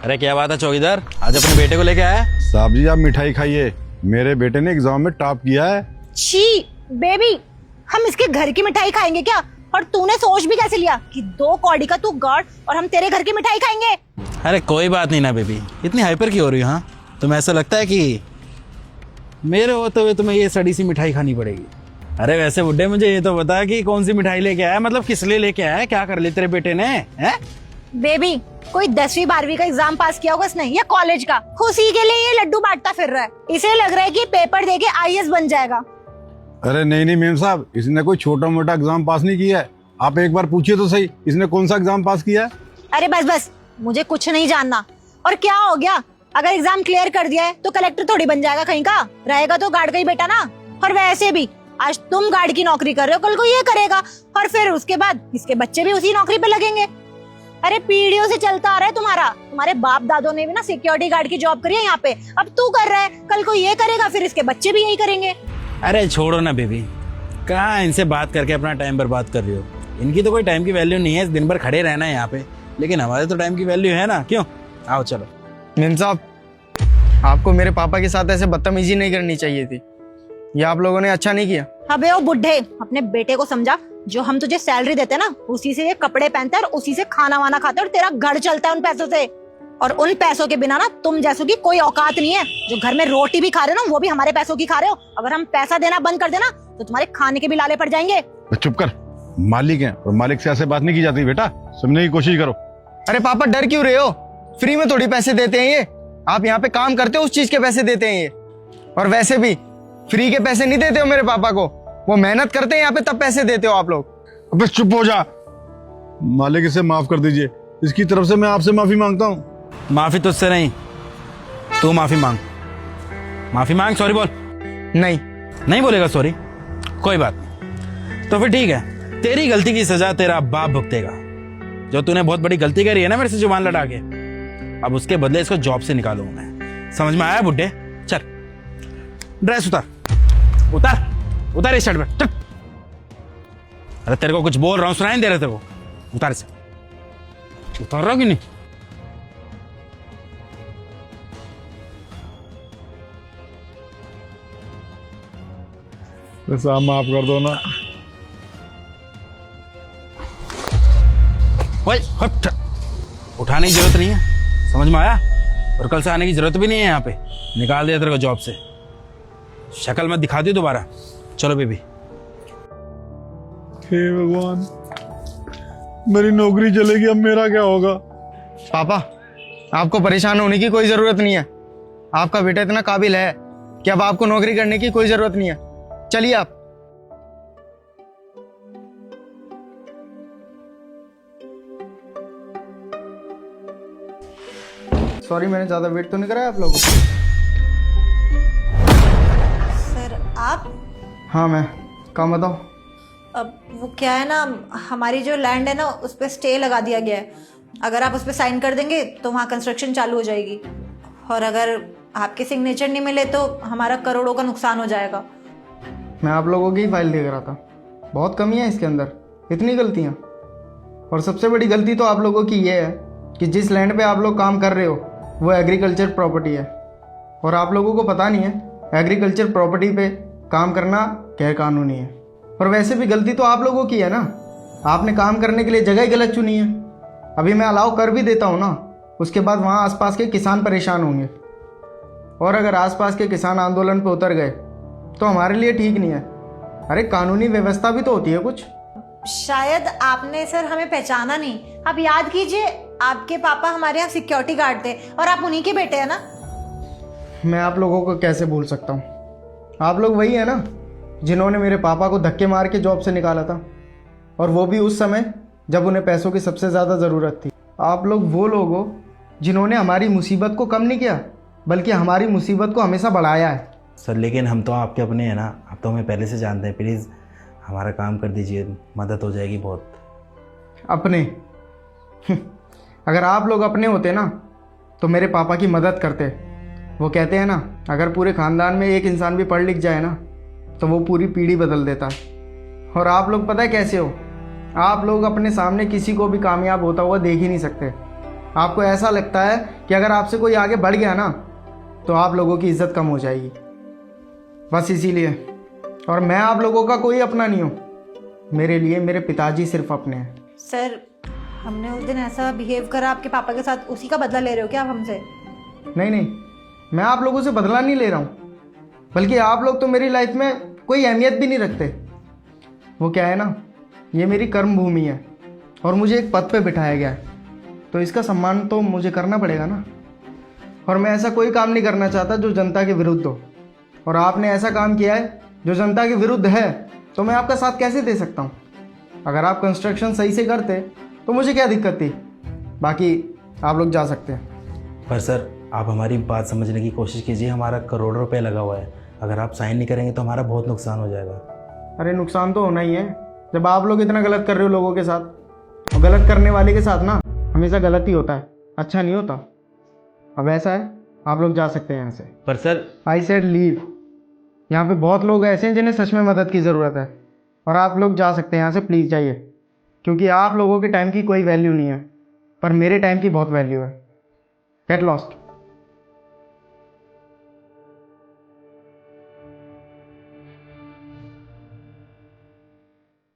अरे क्या बात है चौकीदार, आज अपने बेटे को लेके आया? साहब जी आप मिठाई खाइए, मेरे बेटे ने एग्जाम में टॉप किया है। छी बेबी, हम इसके घर की मिठाई खाएंगे क्या? और तूने सोच भी कैसे लिया कि 2 कौड़ी का तू गार्ड और हम तेरे घर की मिठाई खाएंगे? अरे कोई बात नहीं ना बेबी, इतनी हाइपर क्यों हो रही हो? हाँ तुम्हें ऐसा लगता है कि मेरे होते हुए तुम्हें ये सड़ी सी मिठाई खानी पड़ेगी? अरे वैसे बुड्ढे मुझे ये तो बता कि कौन सी मिठाई लेके आया, मतलब किस लिए लेके आया, क्या कर लिया तेरे बेटे ने? हैं? बेबी, कोई 10वीं 12वीं का एग्जाम पास किया होगा इसने या कॉलेज का, खुशी के लिए ये लड्डू बांटता फिर रहा है। इसे लग रहा है कि पेपर देके आईएएस बन जाएगा। अरे नहीं मेम साहब, इसने कोई छोटा मोटा एग्जाम पास नहीं किया है। आप एक बार पूछिए तो सही, इसने कौन सा एग्जाम पास किया है? अरे बस बस, मुझे कुछ नहीं जानना। और क्या हो गया, अगर एग्जाम क्लियर कर दिया है तो कलेक्टर थोड़ी बन जाएगा कहीं का, रहेगा तो गार्ड का ही बेटा ना। और वैसे भी आज तुम गार्ड की नौकरी कर रहे हो, कल को ये करेगा और फिर उसके बाद इसके बच्चे भी उसी नौकरी पे लगेंगे। अरे पीढ़ियों से चलता आ रहा है तुम्हारे बाप दादों ने भी ना सिक्योरिटी गार्ड की जॉब करी है यहाँ पे, अब तू कर रहा है, कल को ये करेगा, फिर इसके बच्चे भी यही करेंगे। अरे छोड़ो ना बेबी, कहाँ इनसे बात करके अपना टाइम बर्बाद कर रही हो? इनकी तो कोई टाइम की वैल्यू नहीं है, दिन भर खड़े रहना है यहाँ पे, लेकिन हमारे तो टाइम की वैल्यू है ना। क्यों? आओ चलो। मेम साहब, आपको मेरे पापा के साथ ऐसे बदतमीजी नहीं करनी चाहिए थी, ये आप लोगों ने अच्छा नहीं किया। अबे ओ बुढ़े, अपने बेटे को समझा, जो हम तुझे सैलरी देते ना उसी से ये कपड़े पहनता है और उसी से खाना वाना खाता है और तेरा घर चलता है उन पैसों से। और उन पैसों के बिना ना तुम जैसों की कोई औकात नहीं है, जो घर में रोटी भी खा रहे हो ना वो भी हमारे पैसों की खा रहे हो। अगर हम पैसा देना बंद कर देना तो तुम्हारे खाने के भी लाले पड़ जाएंगे। चुप कर, मालिक है और मालिक से ऐसे बात नहीं की जाती बेटा, समझने की कोशिश करो। अरे पापा डर क्यों रहे हो? फ्री में थोड़ी पैसे देते हैं ये, आप यहाँ पे काम करते हो उस चीज के पैसे देते हैं ये। और वैसे भी फ्री के पैसे नहीं देते हो मेरे पापा को, वो मेहनत करते हैं यहाँ पे तब पैसे देते हो आप लोग। अबे चुप हो जा, मालिक इसे माफ कर दीजिए, इसकी तरफ से मैं आपसे माफी मांगता हूँ। माफी तुझसे नहीं, तू माफी मांग, माफी मांग, सॉरी बोल। नहीं बोलेगा सॉरी? कोई बात नहीं, तो फिर ठीक है, तेरी गलती की सजा तेरा बाप भुगतेगा। जो तूने बहुत बड़ी गलती करी है ना मेरे से जुबान लड़ा के, अब उसके बदले इसको जॉब से निकालूंगा मैं। समझ में आया बुड्ढे? चल ड्रेस उतार उतार उतार इस शर्ट में, चल। अरे तेरे को कुछ बोल रहा हूँ, सुनाई नहीं दे रहा तेरे को? उतार इसे, उतार रहा कि नहीं? साहब माफ कर दो ना। ओए हट, उठाने की जरूरत नहीं है, समझ में आया? और कल से आने की जरूरत भी नहीं है यहाँ पे, निकाल दिया तेरे को जॉब से। शक्ल मत दिखा दी दोबारा। चलो बेबी। हे भगवान, मेरी नौकरी चलेगी, अब मेरा क्या होगा? पापा, आपको परेशान होने की कोई जरूरत नहीं है, आपका बेटा इतना काबिल है कि अब आपको नौकरी करने की कोई जरूरत नहीं है। चलिए आप। सॉरी, मैंने ज्यादा वेट तो नहीं कराया आप लोगों को? सर आप? हाँ मैं, काम बताओ। अब वो क्या है ना, हमारी जो लैंड है ना उस पर स्टे लगा दिया गया है। अगर आप उस पर साइन कर देंगे तो वहाँ कंस्ट्रक्शन चालू हो जाएगी, और अगर आपके सिग्नेचर नहीं मिले तो हमारा करोड़ों का नुकसान हो जाएगा। मैं आप लोगों की फाइल देख रहा था, बहुत कमियां हैं इसके अंदर, इतनी गलतियां। और सबसे बड़ी गलती तो आप लोगों की ये है कि जिस लैंड पे आप लोग काम कर रहे हो वो एग्रीकल्चर प्रॉपर्टी है, और आप लोगों को पता नहीं है एग्रीकल्चर प्रॉपर्टी पे काम करना गैर कानूनी है। और वैसे भी गलती तो आप लोगों की है ना, आपने काम करने के लिए जगह ही गलत चुनी है। अभी मैं अलाउ कर भी देता हूँ ना, उसके बाद वहाँ आसपास के किसान परेशान होंगे, और अगर आसपास के किसान आंदोलन पे उतर गए तो हमारे लिए ठीक नहीं है। अरे कानूनी व्यवस्था भी तो होती है कुछ। शायद आपने सर हमें पहचाना नहीं। आप याद कीजिए, आपके पापा हमारे यहाँ सिक्योरिटी गार्ड थे और आप उन्हीं के बेटे हैं ना। मैं आप लोगों को कैसे भूल सकता हूँ? आप लोग वही है ना जिन्होंने मेरे पापा को धक्के मार के जॉब से निकाला था, और वो भी उस समय जब उन्हें पैसों की सबसे ज़्यादा ज़रूरत थी। आप लोग वो लोग हो जिन्होंने हमारी मुसीबत को कम नहीं किया, बल्कि हमारी मुसीबत को हमेशा बढ़ाया है। सर लेकिन हम तो आपके अपने हैं ना, आप तो हमें पहले से जानते हैं, प्लीज़ हमारा काम कर दीजिए, मदद हो जाएगी बहुत। अपने अगर आप लोग अपने होते ना तो मेरे पापा की मदद करते। वो कहते हैं ना, अगर पूरे ख़ानदान में एक इंसान भी पढ़ लिख जाए ना तो वो पूरी पीढ़ी बदल देता है। और आप लोग पता है कैसे हो? आप लोग अपने सामने किसी को भी कामयाब होता हुआ देख ही नहीं सकते, आपको ऐसा लगता है कि अगर आपसे कोई आगे बढ़ गया ना तो आप लोगों की इज्जत कम हो जाएगी, बस इसीलिए। और मैं आप लोगों का कोई अपना नहीं हूँ, मेरे लिए मेरे पिताजी सिर्फ अपने हैं। सर, हमने उस दिन ऐसा बिहेव करा आपके पापा के साथ, उसी का बदला ले रहे हो क्या आप हमसे? नहीं नहीं, मैं आप लोगों से बदला नहीं ले रहा हूँ, बल्कि आप लोग तो मेरी लाइफ में कोई अहमियत भी नहीं रखते। वो क्या है ना, ये मेरी कर्म भूमि है और मुझे एक पद पे बिठाया गया है, तो इसका सम्मान तो मुझे करना पड़ेगा ना। और मैं ऐसा कोई काम नहीं करना चाहता जो जनता के विरुद्ध हो, और आपने ऐसा काम किया है जो जनता के विरुद्ध है, तो मैं आपका साथ कैसे दे सकता हूँ? अगर आप कंस्ट्रक्शन सही से करते तो मुझे क्या दिक्कत थी। बाकी आप लोग जा सकते हैं। पर सर, आप हमारी बात समझने की कोशिश कीजिए, हमारा करोड़ों रुपए लगा हुआ है, अगर आप साइन नहीं करेंगे तो हमारा बहुत नुकसान हो जाएगा। अरे नुकसान तो होना ही है, जब आप लोग इतना गलत कर रहे हो लोगों के साथ। और गलत करने वाले के साथ ना हमेशा गलत ही होता है, अच्छा नहीं होता। अब ऐसा है, आप लोग जा सकते हैं यहाँ से। पर सर, आई सेड लीव। यहाँ पे बहुत लोग ऐसे हैं जिन्हें सच में मदद की ज़रूरत है, और आप लोग जा सकते हैं यहाँ से, प्लीज़ जाइए। क्योंकि आप लोगों के टाइम की कोई वैल्यू नहीं है, पर मेरे टाइम की बहुत वैल्यू है। Get lost.